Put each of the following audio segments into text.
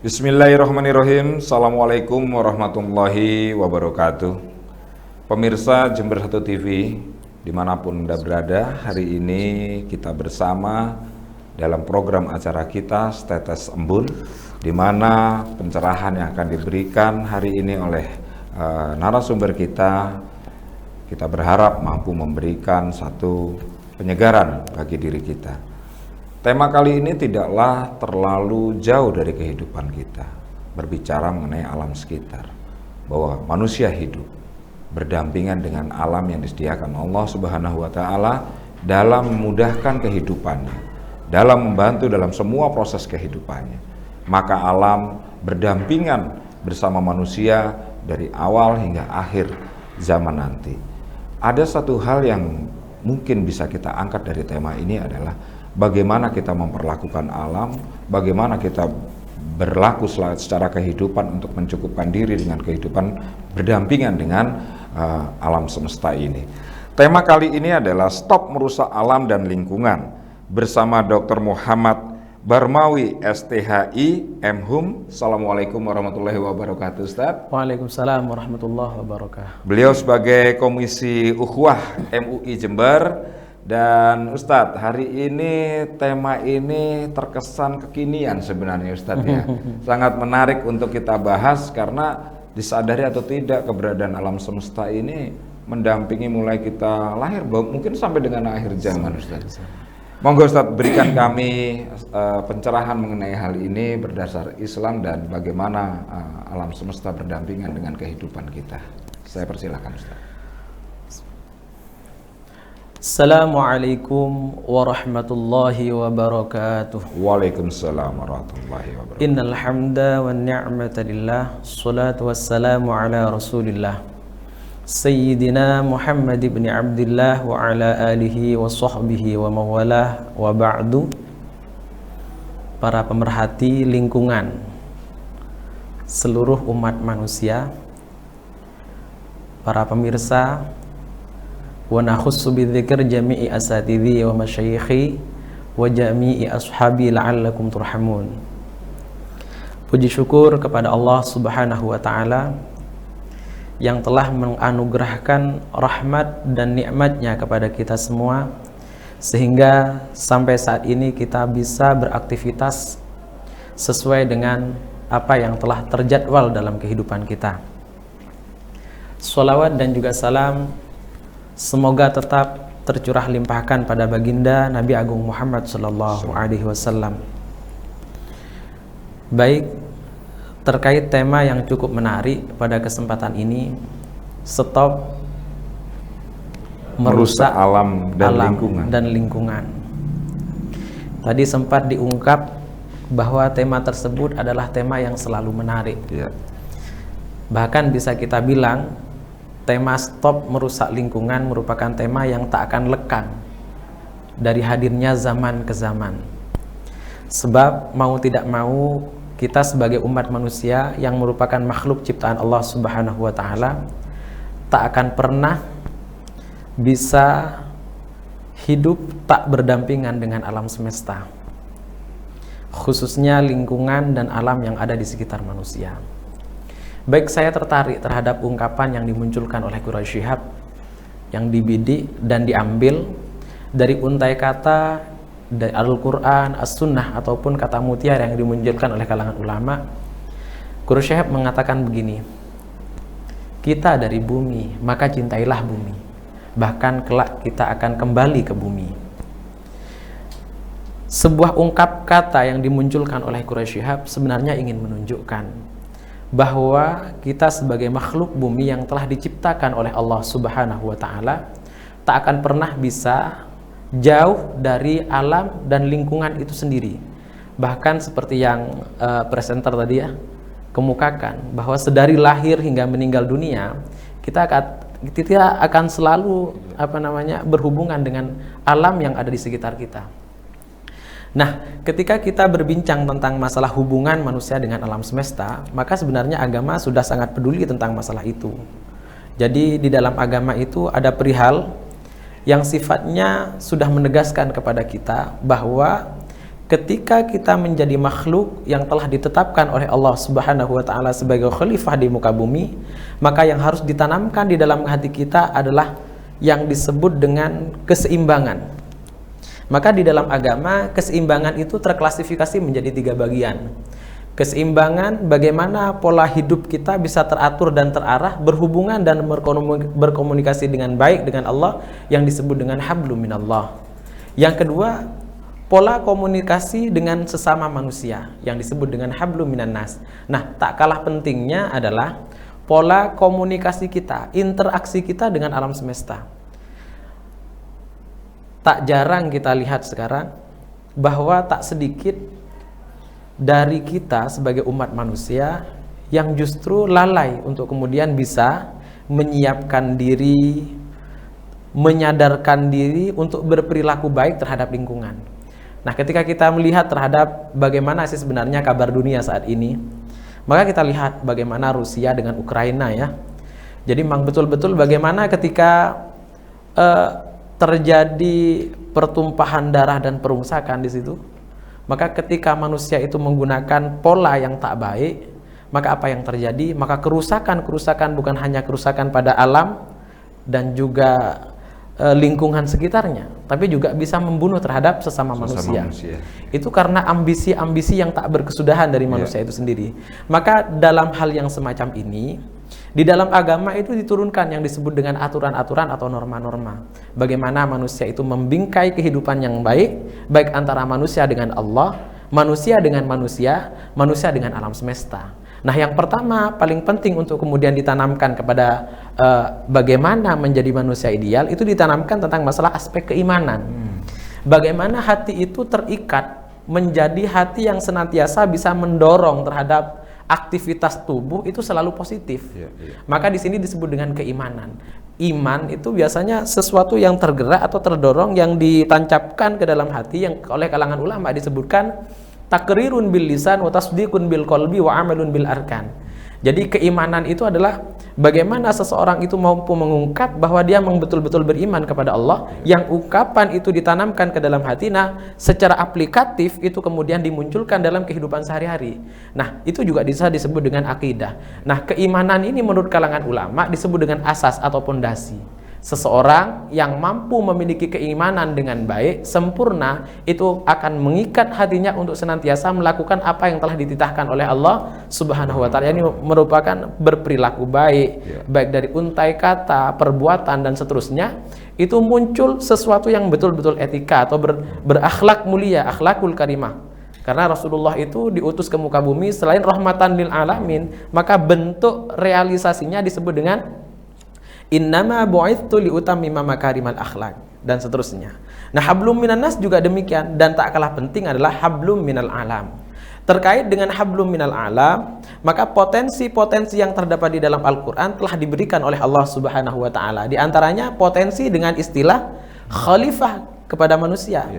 Bismillahirrahmanirrahim. Assalamualaikum warahmatullahi wabarakatuh. Pemirsa Jember 1 TV, dimanapun Anda berada, hari ini kita bersama dalam program acara kita Tetes Embun, di mana pencerahan yang akan diberikan hari ini oleh narasumber kita berharap mampu memberikan satu penyegaran bagi diri kita. Tema kali ini tidaklah terlalu jauh dari kehidupan kita, berbicara mengenai alam sekitar, bahwa manusia hidup berdampingan dengan alam yang disediakan Allah Subhanahu wa Ta'ala dalam memudahkan kehidupannya, dalam membantu dalam semua proses kehidupannya. Maka alam berdampingan bersama manusia dari awal hingga akhir zaman nanti. Ada satu hal yang mungkin bisa kita angkat dari tema ini adalah bagaimana kita memperlakukan alam, bagaimana kita berlaku secara kehidupan untuk mencukupkan diri dengan kehidupan berdampingan dengan alam semesta ini. Tema kali ini adalah Stop Merusak Alam dan Lingkungan bersama Dr. Muhammad Barmawi, STHI, MHum. Assalamualaikum warahmatullahi wabarakatuh, Ustaz. Waalaikumsalam warahmatullahi wabarakatuh. Beliau sebagai Komisi Ukhuwah MUI Jember. Dan Ustadz, hari ini tema ini terkesan kekinian sebenarnya Ustadz ya. Sangat menarik untuk kita bahas karena disadari atau tidak keberadaan alam semesta ini mendampingi mulai kita lahir, mungkin sampai dengan akhir zaman Ustadz. Monggo Ustadz, berikan kami pencerahan mengenai hal ini berdasar Islam dan bagaimana alam semesta berdampingan dengan kehidupan kita. Saya persilakan Ustadz. Assalamualaikum warahmatullahi wabarakatuh. Waalaikumsalam warahmatullahi wabarakatuh. Innal hamda wan ni'mata lillah, salatu wassalamu ala Rasulillah Sayyidina Muhammad ibn Abdillah wa ala alihi wa sahbihi wa mawalah wa ba'du. Para pemerhati lingkungan, seluruh umat manusia, para pemirsa, wa nakhussu bidzikr jami'i asatidhi wa masyayikhi wa jami'i ashabi la'allakum turhamun. Puji syukur kepada Allah Subhanahu wa Ta'ala yang telah menganugerahkan rahmat dan nikmatnya kepada kita semua, sehingga sampai saat ini kita bisa beraktivitas sesuai dengan apa yang telah terjadwal dalam kehidupan kita. Sholawat dan juga salam semoga tetap tercurah limpahkan pada baginda Nabi Agung Muhammad Sallallahu Alaihi Wasallam. Baik, terkait tema yang cukup menarik pada kesempatan ini, stop merusak alam dan lingkungan. Tadi sempat diungkap bahwa tema tersebut adalah tema yang selalu menarik. Ya. Bahkan bisa kita bilang tema stop merusak lingkungan merupakan tema yang tak akan lekang dari hadirnya zaman ke zaman. Sebab mau tidak mau, kita sebagai umat manusia yang merupakan makhluk ciptaan Allah Subhanahu wa Ta'ala tak akan pernah bisa hidup tak berdampingan dengan alam semesta, khususnya lingkungan dan alam yang ada di sekitar manusia. Baik, saya tertarik terhadap ungkapan yang dimunculkan oleh Quraisy Shihab yang dibidik dan diambil dari untai kata dari Al-Quran, As-Sunnah ataupun kata mutiara yang dimunculkan oleh kalangan ulama. Quraisy Shihab mengatakan begini: kita dari bumi, maka cintailah bumi, bahkan kelak kita akan kembali ke bumi. Sebuah ungkap kata yang dimunculkan oleh Quraisy Shihab sebenarnya ingin menunjukkan bahwa kita sebagai makhluk bumi yang telah diciptakan oleh Allah Subhanahu wa Ta'ala tak akan pernah bisa jauh dari alam dan lingkungan itu sendiri. Bahkan seperti yang presenter tadi ya, kemukakan bahwa sedari lahir hingga meninggal dunia kita akan selalu berhubungan dengan alam yang ada di sekitar kita. Nah, ketika kita berbincang tentang masalah hubungan manusia dengan alam semesta, maka sebenarnya agama sudah sangat peduli tentang masalah itu. Jadi di dalam agama itu ada perihal yang sifatnya sudah menegaskan kepada kita bahwa ketika kita menjadi makhluk yang telah ditetapkan oleh Allah Subhanahu wa taala sebagai khalifah di muka bumi, maka yang harus ditanamkan di dalam hati kita adalah yang disebut dengan keseimbangan. Maka di dalam agama, keseimbangan itu terklasifikasi menjadi 3 bagian. Keseimbangan bagaimana pola hidup kita bisa teratur dan terarah, berhubungan dan berkomunikasi dengan baik dengan Allah, yang disebut dengan hablum minallah. Yang kedua, pola komunikasi dengan sesama manusia, yang disebut dengan hablum minan nas. Nah, tak kalah pentingnya adalah pola komunikasi kita, interaksi kita dengan alam semesta. Tak jarang kita lihat sekarang bahwa tak sedikit dari kita sebagai umat manusia yang justru lalai untuk kemudian bisa menyiapkan diri, menyadarkan diri untuk berperilaku baik terhadap lingkungan. Nah, ketika kita melihat terhadap bagaimana sih sebenarnya kabar dunia saat ini, maka kita lihat bagaimana Rusia dengan Ukraina ya. Jadi memang betul-betul bagaimana ketika terjadi pertumpahan darah dan perungsakan di situ, maka ketika manusia itu menggunakan pola yang tak baik, maka apa yang terjadi? Maka kerusakan bukan hanya kerusakan pada alam dan juga lingkungan sekitarnya, tapi juga bisa membunuh terhadap sesama manusia. Itu karena ambisi-ambisi yang tak berkesudahan dari manusia itu sendiri. Maka dalam hal yang semacam ini, di dalam agama itu diturunkan yang disebut dengan aturan-aturan atau norma-norma. Bagaimana manusia itu membingkai kehidupan yang baik, baik antara manusia dengan Allah, manusia dengan manusia, manusia dengan alam semesta. Nah, yang pertama paling penting untuk kemudian ditanamkan kepada bagaimana menjadi manusia ideal, itu ditanamkan tentang masalah aspek keimanan. Bagaimana hati itu terikat menjadi hati yang senantiasa bisa mendorong terhadap aktivitas tubuh itu selalu positif. Maka di sini disebut dengan keimanan. Iman itu biasanya sesuatu yang tergerak atau terdorong yang ditancapkan ke dalam hati, yang oleh kalangan ulama disebutkan takrirun bil lisan wa tasdiqun bil qalbi wa amalun bil arkan. Jadi keimanan itu adalah bagaimana seseorang itu mampu mengungkap bahwa dia betul-betul beriman kepada Allah, yang ungkapan itu ditanamkan ke dalam hati. Nah, secara aplikatif itu kemudian dimunculkan dalam kehidupan sehari-hari. Nah, itu juga bisa disebut dengan akidah. Nah, keimanan ini menurut kalangan ulama disebut dengan asas atau pondasi. Seseorang yang mampu memiliki keimanan dengan baik, sempurna, itu akan mengikat hatinya untuk senantiasa melakukan apa yang telah dititahkan oleh Allah Subhanahu wa taala. Ini merupakan berperilaku baik, baik dari untai kata, perbuatan dan seterusnya. Itu muncul sesuatu yang betul-betul etika atau berakhlak mulia, akhlakul karimah. Karena Rasulullah itu diutus ke muka bumi selain rahmatan lil alamin, maka bentuk realisasinya disebut dengan innama bu'ithtu liutammima makarimal akhlak dan seterusnya. Nah, hablum minan nas juga demikian, dan tak kalah penting adalah hablum minal alam. Terkait dengan hablum minal alam, maka potensi-potensi yang terdapat di dalam Al-Qur'an telah diberikan oleh Allah Subhanahu wa taala. Di antaranya potensi dengan istilah khalifah kepada manusia.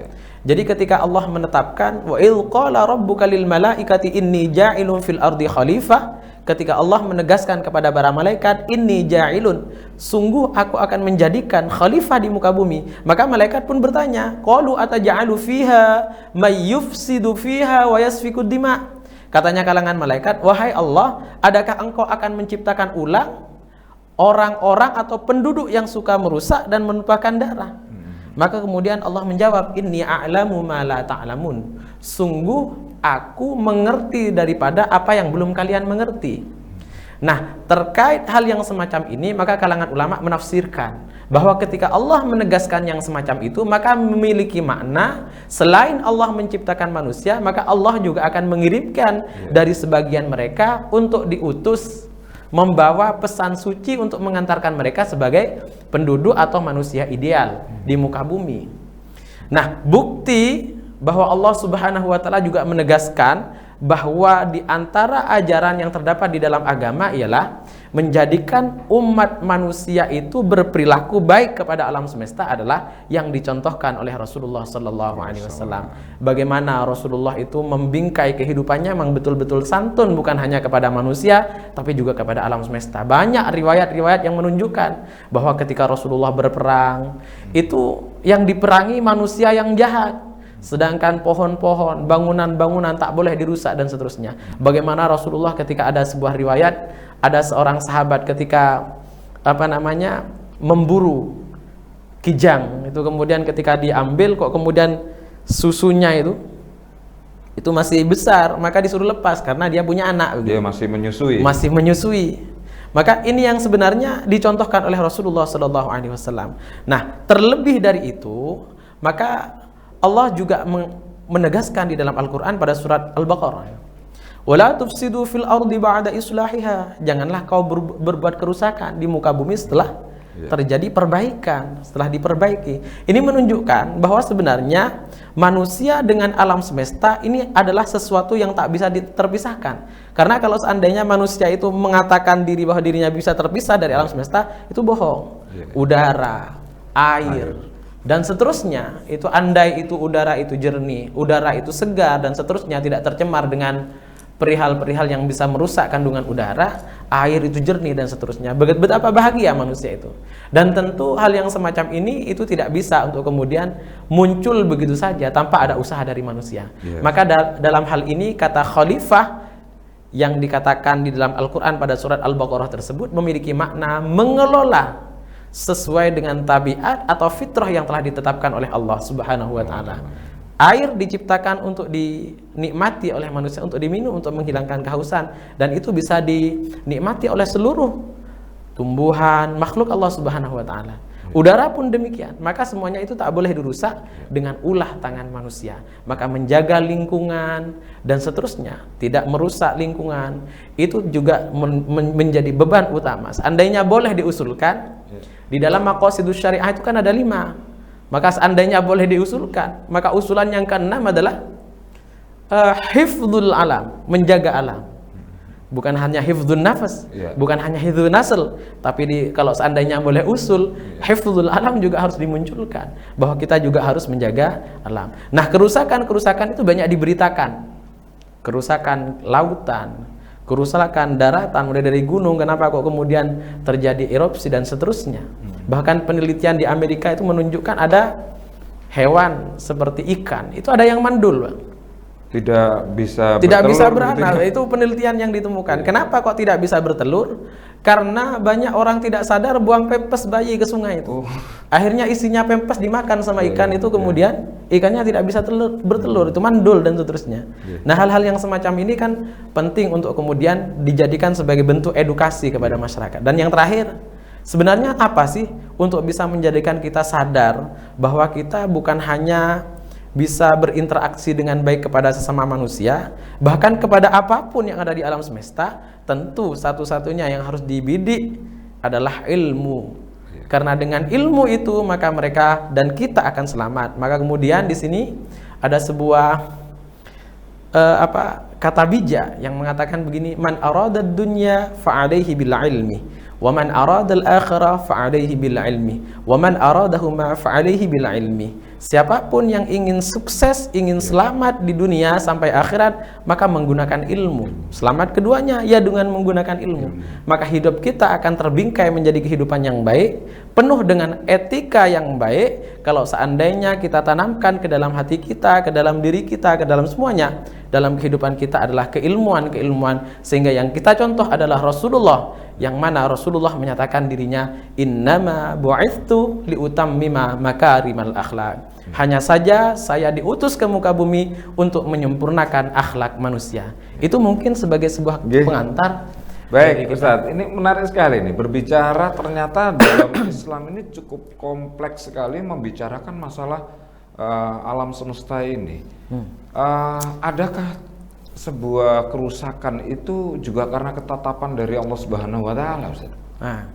Jadi ketika Allah menetapkan wa il qala rabbuka lil malaikati inni ja'ilun fil ardi khalifah, ketika Allah menegaskan kepada para malaikat, inni ja'ilun, sungguh aku akan menjadikan khalifah di muka bumi, maka malaikat pun bertanya, qalu ataj'alu fiha may yufsidu fiha wa yasfiku dima. Katanya kalangan malaikat, wahai Allah, adakah engkau akan menciptakan ulang orang-orang atau penduduk yang suka merusak dan menumpahkan darah? Maka kemudian Allah menjawab, inni a'lamu ma la ta'lamun, sungguh aku mengerti daripada apa yang belum kalian mengerti. Nah, terkait hal yang semacam ini, maka kalangan ulama menafsirkan bahwa ketika Allah menegaskan yang semacam itu, maka memiliki makna selain Allah menciptakan manusia, maka Allah juga akan mengirimkan dari sebagian mereka untuk diutus membawa pesan suci untuk mengantarkan mereka sebagai penduduk atau manusia ideal di muka bumi. Nah, bukti bahwa Allah Subhanahu wa taala juga menegaskan bahwa di antara ajaran yang terdapat di dalam agama ialah menjadikan umat manusia itu berperilaku baik kepada alam semesta adalah yang dicontohkan oleh Rasulullah Sallallahu Alaihi Wasallam. Bagaimana Rasulullah itu membingkai kehidupannya memang betul-betul santun, bukan hanya kepada manusia tapi juga kepada alam semesta. Banyak riwayat-riwayat yang menunjukkan bahwa ketika Rasulullah berperang itu yang diperangi manusia yang jahat, sedangkan pohon-pohon, bangunan-bangunan tak boleh dirusak dan seterusnya. Bagaimana Rasulullah ketika ada sebuah riwayat, ada seorang sahabat ketika memburu kijang itu, kemudian ketika diambil kok kemudian susunya itu masih besar, maka disuruh lepas karena dia punya anak. Dia masih menyusui. Masih menyusui. Maka ini yang sebenarnya dicontohkan oleh Rasulullah Sallallahu Alaihi Wasallam. Nah, terlebih dari itu, maka Allah juga menegaskan di dalam Al-Quran pada surat Al-Baqarah, wala tufsidu fil ardi ba'da islahiha, janganlah kau berbuat kerusakan di muka bumi setelah terjadi perbaikan, setelah diperbaiki. Ini menunjukkan bahwa sebenarnya manusia dengan alam semesta ini adalah sesuatu yang tak bisa terpisahkan. Karena kalau seandainya manusia itu mengatakan diri bahwa dirinya bisa terpisah dari alam semesta, itu bohong. Udara, air, dan seterusnya, itu andai itu udara itu jernih, udara itu segar dan seterusnya, tidak tercemar dengan perihal-perihal yang bisa merusak kandungan udara, air itu jernih dan seterusnya, betapa bahagia manusia itu. Dan tentu hal yang semacam ini itu tidak bisa untuk kemudian muncul begitu saja tanpa ada usaha dari manusia. Maka dalam hal ini kata khalifah yang dikatakan di dalam Al-Quran pada surat Al-Baqarah tersebut memiliki makna mengelola sesuai dengan tabiat atau fitrah yang telah ditetapkan oleh Allah Subhanahu wa Ta'ala. Air diciptakan untuk dinikmati oleh manusia, untuk diminum, untuk menghilangkan kehausan, dan itu bisa dinikmati oleh seluruh tumbuhan makhluk Allah Subhanahu wa Ta'ala. Udara pun demikian. Maka semuanya itu tak boleh dirusak dengan ulah tangan manusia. Maka menjaga lingkungan dan seterusnya, tidak merusak lingkungan, itu juga menjadi beban utama. Seandainya boleh diusulkan, di dalam maqasidus syariah itu kan ada 5. Maka seandainya boleh diusulkan, maka usulan yang ke-6 adalah hifdzul alam, menjaga alam. Bukan hanya hifdzun nafas, bukan hanya hifdzun nasl, tapi kalau seandainya boleh usul, hifdzul alam juga harus dimunculkan, bahwa kita juga harus menjaga alam. Nah, kerusakan-kerusakan itu banyak diberitakan. Kerusakan lautan, kerusakan daratan, mulai dari gunung, kenapa kok kemudian terjadi erupsi dan seterusnya. Bahkan penelitian di Amerika itu menunjukkan ada hewan seperti ikan, itu ada yang mandul, Bang. Tidak bisa beranak. Itu penelitian yang ditemukan. Kenapa kok tidak bisa bertelur? Karena banyak orang tidak sadar buang pempes bayi ke sungai itu. Akhirnya isinya pempes dimakan sama ikan itu, kemudian ikannya tidak bisa bertelur, itu mandul dan seterusnya. Nah, hal-hal yang semacam ini kan penting untuk kemudian dijadikan sebagai bentuk edukasi kepada masyarakat. Dan yang terakhir, sebenarnya apa sih untuk bisa menjadikan kita sadar bahwa kita bukan hanya bisa berinteraksi dengan baik kepada sesama manusia, bahkan kepada apapun yang ada di alam semesta. Tentu satu-satunya yang harus dibidik adalah ilmu. Karena dengan ilmu itu maka mereka dan kita akan selamat. Maka kemudian di sini ada sebuah kata bijak yang mengatakan begini, man aradad dunya fa'alaihi bil ilmi, wa man aradal akhirah fa'alaihi bil ilmi, wa man aradahuma fa'alaihi bil ilmi. Siapapun yang ingin sukses, ingin selamat di dunia sampai akhirat, maka menggunakan ilmu. Selamat keduanya ya dengan menggunakan ilmu. Maka hidup kita akan terbingkai menjadi kehidupan yang baik, penuh dengan etika yang baik, kalau seandainya kita tanamkan ke dalam hati kita, ke dalam diri kita, ke dalam semuanya, dalam kehidupan kita adalah keilmuan-keilmuan, sehingga yang kita contoh adalah Rasulullah, yang mana Rasulullah menyatakan dirinya innama bu'ithtu liutammima makarimal akhlak. Hanya saja saya diutus ke muka bumi untuk menyempurnakan akhlak manusia. Itu mungkin sebagai sebuah pengantar. Baik, Ustadz, ini menarik sekali nih, berbicara ternyata dalam Islam ini cukup kompleks sekali membicarakan masalah alam semesta ini. Adakah sebuah kerusakan itu juga karena ketetapan dari Allah Subhanahu wa Ta'ala, Ustaz? Nah,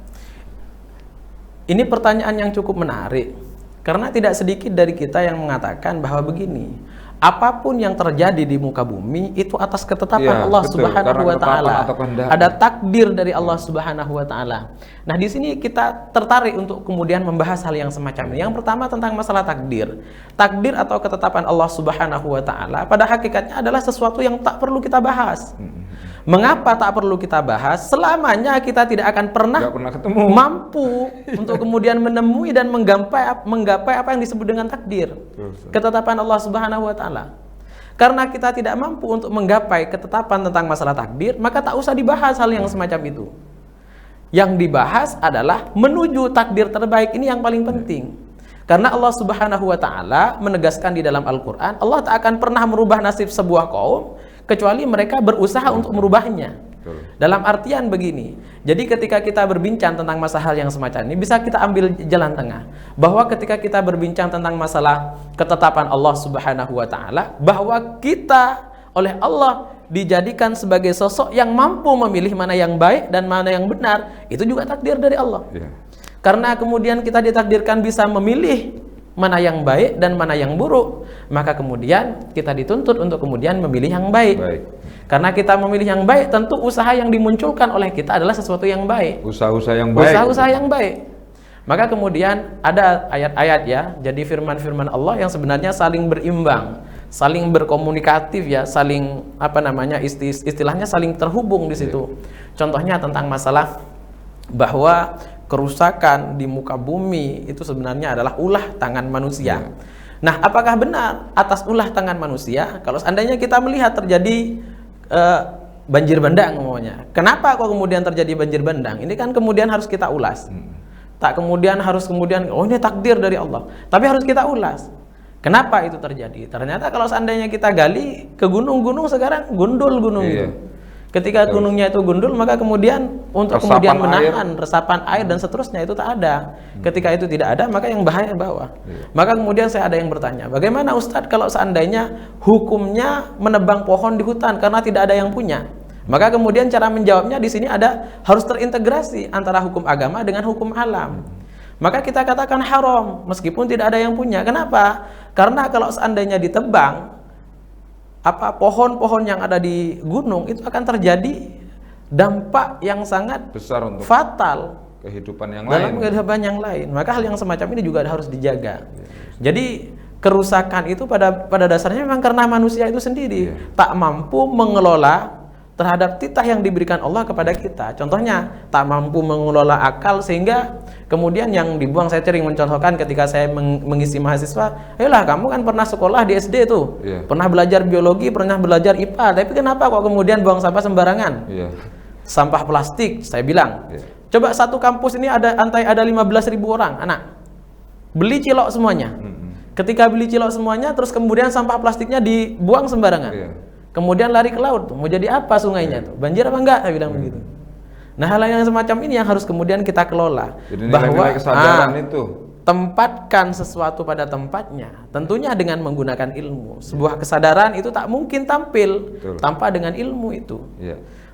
ini pertanyaan yang cukup menarik, karena tidak sedikit dari kita yang mengatakan bahwa begini, apapun yang terjadi di muka bumi itu atas ketetapan Iya, Allah betul. Subhanahu Karena wa taala. ketetapan atau kehendak. Ada takdir dari Allah Subhanahu wa taala. Nah, di sini kita tertarik untuk kemudian membahas hal yang semacam ini. Yang pertama tentang masalah takdir. Takdir atau ketetapan Allah Subhanahu wa taala pada hakikatnya adalah sesuatu yang tak perlu kita bahas. Mengapa tak perlu kita bahas? Selamanya kita tidak akan Nggak pernah ketemu. mampu untuk kemudian menemui dan menggapai apa yang disebut dengan takdir, ketetapan Allah Subhanahu wa taala. Karena kita tidak mampu untuk menggapai ketetapan tentang masalah takdir, maka tak usah dibahas hal yang semacam itu. Yang dibahas adalah menuju takdir terbaik, ini yang paling penting. Karena Allah Subhanahu wa taala menegaskan di dalam Al-Qur'an, Allah tak akan pernah merubah nasib sebuah kaum kecuali mereka berusaha untuk merubahnya. Dalam artian begini, jadi ketika kita berbincang tentang masalah hal yang semacam ini, bisa kita ambil jalan tengah. Bahwa ketika kita berbincang tentang masalah ketetapan Allah Subhanahu wa taala, bahwa kita oleh Allah dijadikan sebagai sosok yang mampu memilih mana yang baik dan mana yang benar, itu juga takdir dari Allah. Karena kemudian kita ditakdirkan bisa memilih mana yang baik dan mana yang buruk, maka kemudian kita dituntut untuk kemudian memilih yang baik. Karena kita memilih yang baik, tentu usaha yang dimunculkan oleh kita adalah sesuatu yang baik. Usaha-usaha yang baik. Usaha-usaha yang baik. Maka kemudian ada ayat-ayat ya, jadi firman-firman Allah yang sebenarnya saling berimbang, saling berkomunikatif ya, saling istilahnya saling terhubung di situ. Contohnya tentang masalah bahwa kerusakan di muka bumi itu sebenarnya adalah ulah tangan manusia. Nah, apakah benar atas ulah tangan manusia? Kalau seandainya kita melihat terjadi banjir bandang umumnya, kenapa kok kemudian terjadi banjir bandang? Ini kan kemudian harus kita ulas. Tak kemudian harus oh ini takdir dari Allah. Tapi harus kita ulas. Kenapa itu terjadi? Ternyata kalau seandainya kita gali ke gunung-gunung sekarang gundul gunung itu. Ketika gunungnya itu gundul, maka kemudian untuk kemudian menahan resapan air dan seterusnya itu tak ada. Ketika itu tidak ada, maka yang bahaya bawah. Maka kemudian saya ada yang bertanya, bagaimana Ustadz kalau seandainya hukumnya menebang pohon di hutan karena tidak ada yang punya? Maka kemudian cara menjawabnya di sini harus terintegrasi antara hukum agama dengan hukum alam. Maka kita katakan haram meskipun tidak ada yang punya. Kenapa? Karena kalau seandainya ditebang, pohon-pohon yang ada di gunung itu akan terjadi dampak yang sangat besar untuk fatal kehidupan yang dalam lain. kehidupan yang lain. Maka hal yang semacam ini juga harus dijaga. Jadi kerusakan itu pada dasarnya memang karena manusia itu sendiri tak mampu mengelola terhadap titah yang diberikan Allah kepada kita. Contohnya tak mampu mengelola akal sehingga kemudian yang dibuang. Saya sering mencontohkan ketika saya mengisi mahasiswa, ayolah kamu kan pernah sekolah di SD tuh, pernah belajar biologi, pernah belajar IPA, tapi kenapa kok kemudian buang sampah sembarangan? Sampah plastik, saya bilang. Coba satu kampus ini ada 15.000 orang anak, beli cilok semuanya. Ketika beli cilok semuanya, terus kemudian sampah plastiknya dibuang sembarangan. Kemudian lari ke laut, mau jadi apa sungainya tuh? Banjir apa enggak? Saya bilang begitu. Nah, hal yang semacam ini yang harus kemudian kita kelola. Jadi bahwa kesadaran itu tempatkan sesuatu pada tempatnya, tentunya dengan menggunakan ilmu. Sebuah kesadaran itu tak mungkin tampil tanpa dengan ilmu itu.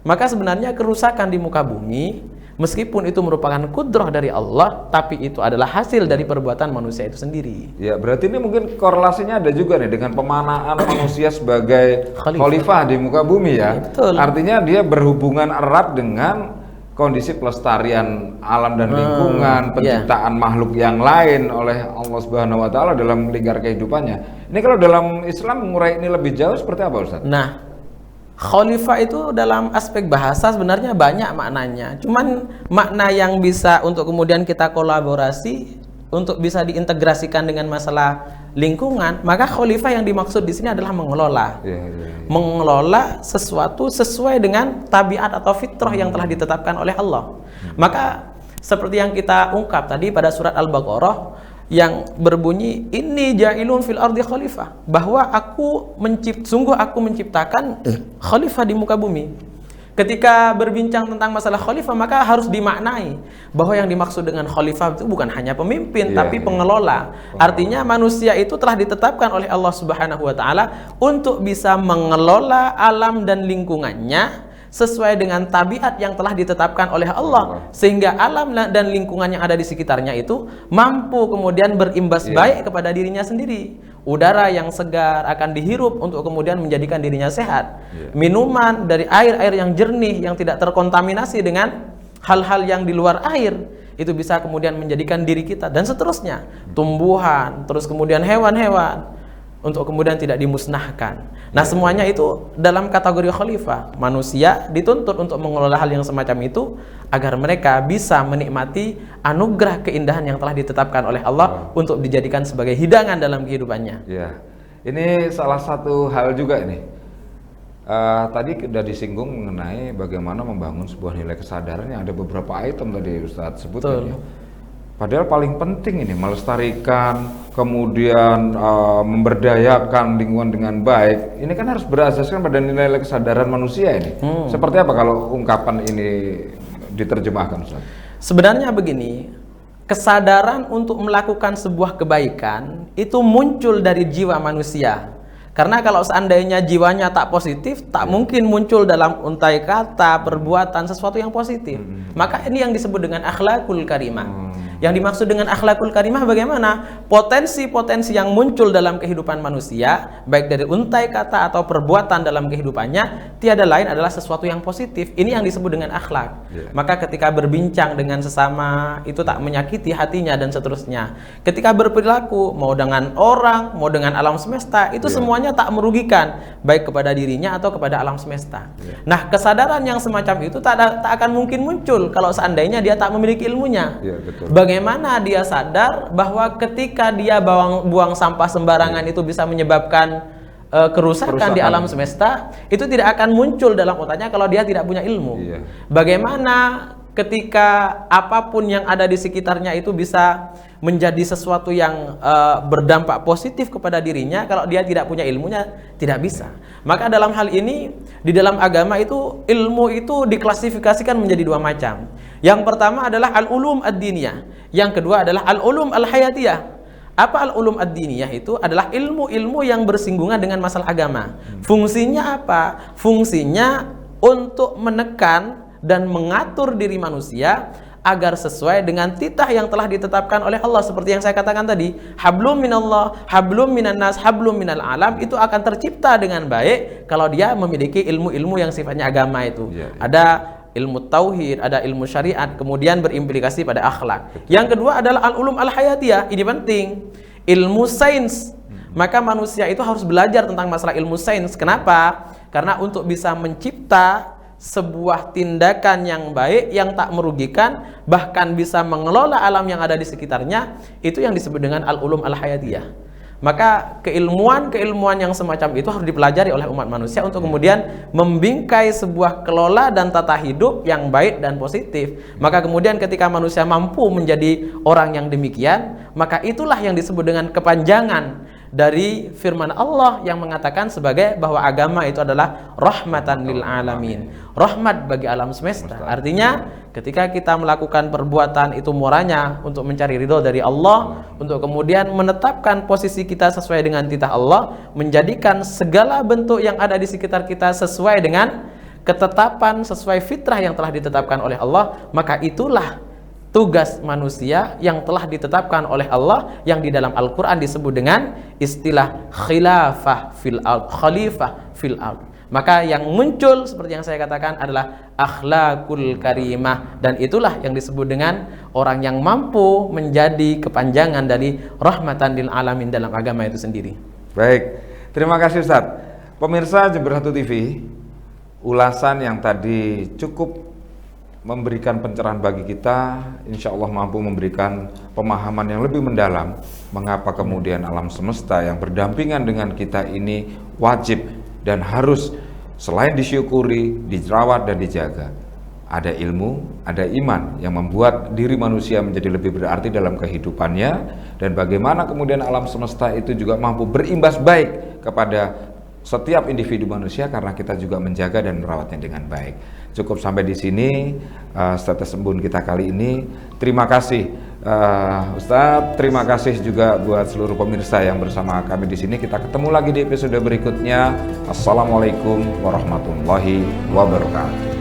Maka sebenarnya kerusakan di muka bumi, meskipun itu merupakan kudrah dari Allah, tapi itu adalah hasil dari perbuatan manusia itu sendiri. Ya, berarti ini mungkin korelasinya ada juga nih dengan pemanaan manusia sebagai khalifah di muka bumi ya. Betul. Artinya dia berhubungan erat dengan kondisi pelestarian alam dan lingkungan, penciptaan makhluk yang lain oleh Allah Subhanahu wa taala dalam lingkar kehidupannya. Ini kalau dalam Islam mengurai ini lebih jauh seperti apa, Ustaz? Nah, khalifah itu dalam aspek bahasa sebenarnya banyak maknanya. Cuman makna yang bisa untuk kemudian kita kolaborasi untuk bisa diintegrasikan dengan masalah lingkungan, maka khalifah yang dimaksud di sini adalah mengelola. Mengelola sesuatu sesuai dengan tabiat atau fitrah yang telah ditetapkan oleh Allah. Maka seperti yang kita ungkap tadi pada surat Al-Baqarah yang berbunyi inni ja'ilun fil ardi khalifah, bahwa sungguh aku menciptakan khalifah di muka bumi. Ketika berbincang tentang masalah khalifah, maka harus dimaknai bahwa yang dimaksud dengan khalifah itu bukan hanya pemimpin, tapi pengelola. Artinya manusia itu telah ditetapkan oleh Allah Subhanahu wa taala untuk bisa mengelola alam dan lingkungannya sesuai dengan tabiat yang telah ditetapkan oleh Allah, sehingga alam dan lingkungan yang ada di sekitarnya itu mampu kemudian berimbas baik kepada dirinya sendiri. udara yang segar akan dihirup untuk kemudian menjadikan dirinya sehat. Minuman dari air yang jernih yang tidak terkontaminasi dengan hal-hal yang di luar air, itu bisa kemudian menjadikan diri kita, dan seterusnya, tumbuhan, terus kemudian hewan-hewan, untuk kemudian tidak dimusnahkan. Nah, semuanya itu dalam kategori khalifah. Manusia dituntut untuk mengelola hal yang semacam itu agar mereka bisa menikmati anugerah keindahan yang telah ditetapkan oleh Allah untuk dijadikan sebagai hidangan dalam kehidupannya. Ya, ini salah satu hal juga ini. Tadi sudah disinggung mengenai bagaimana membangun sebuah nilai kesadaran, yang ada beberapa item tadi Ustadz sebutkan. Ya. Padahal paling penting ini melestarikan, kemudian memberdayakan lingkungan dengan baik. Ini kan harus berasaskan pada nilai kesadaran manusia ini. Seperti apa kalau ungkapan ini diterjemahkan, Ustaz? Sebenarnya begini, kesadaran untuk melakukan sebuah kebaikan itu muncul dari jiwa manusia. Karena kalau seandainya jiwanya tak positif, tak mungkin muncul dalam untai kata, perbuatan, sesuatu yang positif. Maka ini yang disebut dengan akhlakul karimah. Yang dimaksud dengan akhlakul karimah bagaimana? Potensi-potensi yang muncul dalam kehidupan manusia, baik dari untai kata atau perbuatan dalam kehidupannya, tiada lain adalah sesuatu yang positif. Ini yang disebut dengan akhlak. Maka ketika berbincang dengan sesama, itu tak menyakiti hatinya dan seterusnya. Ketika berperilaku, mau dengan orang, mau dengan alam semesta, itu semuanya tak merugikan, baik kepada dirinya atau kepada alam semesta. Nah, kesadaran yang semacam itu tak akan mungkin muncul kalau seandainya dia tak memiliki ilmunya. Bagaimana dia sadar bahwa ketika dia buang sampah sembarangan itu bisa menyebabkan kerusakan di alam semesta, itu tidak akan muncul dalam otaknya kalau dia tidak punya ilmu. Bagaimana ketika apapun yang ada di sekitarnya itu bisa menjadi sesuatu yang berdampak positif kepada dirinya, kalau dia tidak punya ilmunya, tidak bisa. Maka dalam hal ini, di dalam agama itu, ilmu itu diklasifikasikan menjadi dua macam. Yang pertama adalah al-ulum ad-diniyah, yang kedua adalah al-ulum al-hayatiyah. Apa al-ulum ad-diniyah? Itu adalah ilmu-ilmu yang bersinggungan dengan masalah agama. Fungsinya apa? Fungsinya untuk menekan dan mengatur diri manusia agar sesuai dengan titah yang telah ditetapkan oleh Allah. Seperti yang saya katakan tadi, hablum minallah, hablum minannas, hablum minal alam, itu akan tercipta dengan baik kalau dia memiliki ilmu-ilmu yang sifatnya agama itu. Ada ilmu tauhid, ada ilmu syariat, kemudian berimplikasi pada akhlak. Yang kedua adalah al-ulum al-hayatiyah. Ini penting, ilmu sains. Maka manusia itu harus belajar tentang masalah ilmu sains. Kenapa? Karena untuk bisa mencipta sebuah tindakan yang baik, yang tak merugikan, bahkan bisa mengelola alam yang ada di sekitarnya, itu yang disebut dengan al-ulum al-hayatiyah. Maka keilmuan yang semacam itu harus dipelajari oleh umat manusia untuk kemudian membingkai sebuah kelola dan tata hidup yang baik dan positif. Maka kemudian ketika manusia mampu menjadi orang yang demikian, maka itulah yang disebut dengan kepanjangan dari firman Allah yang mengatakan sebagai bahwa agama itu adalah rahmatan lil alamin, rahmat bagi alam semesta. Artinya ketika kita melakukan perbuatan itu murahnya untuk mencari ridho dari Allah, untuk kemudian menetapkan posisi kita sesuai dengan titah Allah, menjadikan segala bentuk yang ada di sekitar kita sesuai dengan ketetapan, sesuai fitrah yang telah ditetapkan oleh Allah, maka itulah tugas manusia yang telah ditetapkan oleh Allah, yang di dalam Al-Quran disebut dengan istilah khilafah fil ard, khalifah fil ard. Maka yang muncul seperti yang saya katakan adalah akhlakul karimah, dan itulah yang disebut dengan orang yang mampu menjadi kepanjangan dari rahmatan lil alamin dalam agama itu sendiri. Baik, terima kasih Ustaz. Pemirsa Jember 1 TV, ulasan yang tadi cukup memberikan pencerahan bagi kita, insya Allah mampu memberikan pemahaman yang lebih mendalam mengapa kemudian alam semesta yang berdampingan dengan kita ini wajib dan harus selain disyukuri, dirawat dan dijaga. Ada ilmu, ada iman yang membuat diri manusia menjadi lebih berarti dalam kehidupannya, dan bagaimana kemudian alam semesta itu juga mampu berimbas baik kepada setiap individu manusia karena kita juga menjaga dan merawatnya dengan baik. Cukup sampai di sini status embun kita kali ini. Terima kasih Ustadz, terima kasih juga buat seluruh pemirsa yang bersama kami di sini. Kita ketemu lagi di episode berikutnya. Assalamualaikum warahmatullahi wabarakatuh.